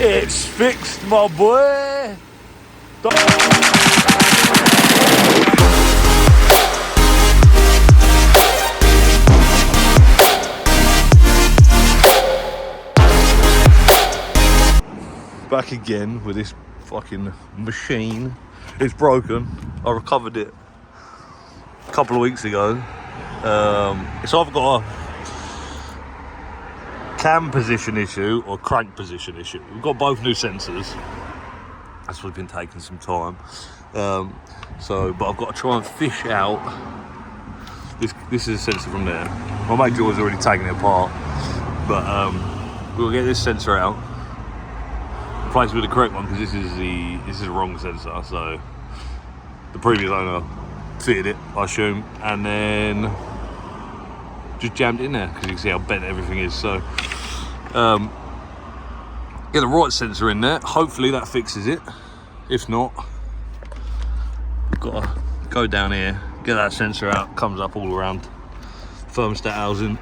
It's fixed, my boy. Back again with this fucking machine. It's broken. I recovered it a couple of weeks ago. It's either got a cam position issue or crank position issue. We've got both new sensors. That's what's been taking some time. But I've got to try and fish out. This is a sensor from there. My mate George's already taken it apart, but we'll get this sensor out, replace it with the correct one, because this is the wrong sensor. So the previous owner fitted it, I assume, and then just jammed it in there, because you can see how bent everything is. So get the right sensor in there. Hopefully that fixes it. If not, we've got to go down here, get that sensor out, comes up all around thermostat housing,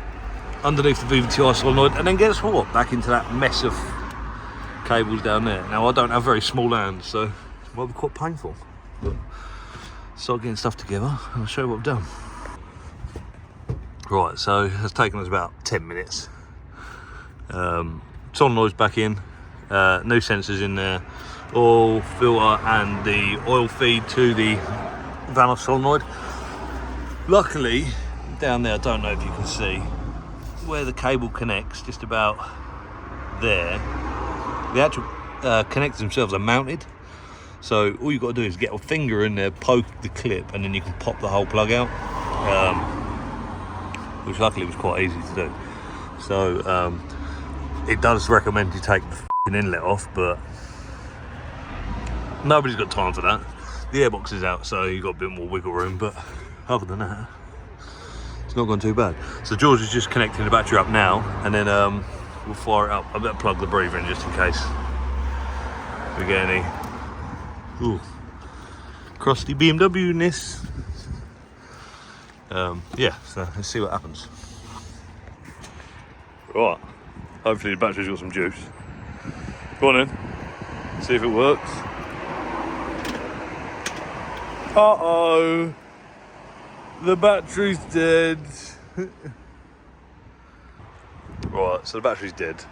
underneath the VVTi solenoid, and then get swapped back into that mess of cables down there. Now I don't have very small hands, so it might be quite painful, but start getting stuff together and I'll show you what I've done. Right, so it's taken us about 10 minutes. Solenoid's back in, new sensors in there, oil filter and the oil feed to the valve solenoid. Luckily, down there, I don't know if you can see, where the cable connects, just about there, the actual connectors themselves are mounted. So all you've got to do is get a finger in there, poke the clip, and then you can pop the whole plug out. Which luckily was quite easy to do. So it does recommend you take the f***ing inlet off, but nobody's got time for that. The airbox is out, so you've got a bit more wiggle room, but other than that, it's not gone too bad. So George is just connecting the battery up now, and then we'll fire it up. I better plug the breather in just in case we get any crusty BMW-ness. Yeah, so let's see what happens. Right, hopefully the battery's got some juice. Go on in, see if it works. Uh-oh, the battery's dead. Right, so the battery's dead.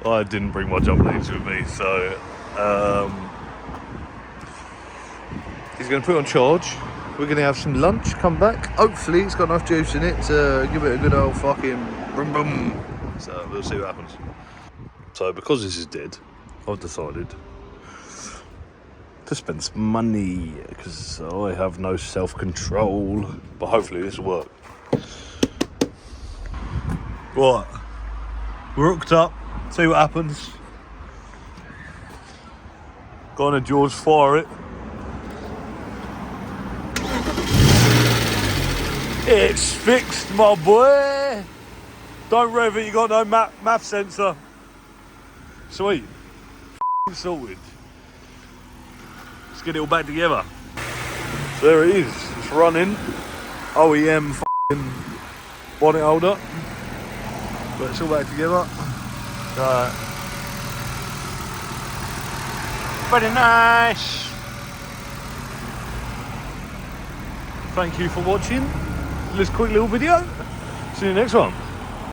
I didn't bring my jump leads with me, so he's going to put it on charge. We're going to have some lunch, come back. Hopefully it's got enough juice in it to give it a good old fucking boom boom. So we'll see what happens. So because this is dead, I've decided to spend some money, because I have no self-control. But hopefully this will work. Right, we're hooked up, see what happens. Go on and George, fire it. It's fixed, my boy. Don't rev it, you got no math sensor. Sweet. Sorted. Let's get it all back together. So there it is. It's running. OEM bonnet holder. But it's all back together. Very nice. Thank you for watching this quick little video. See you next one.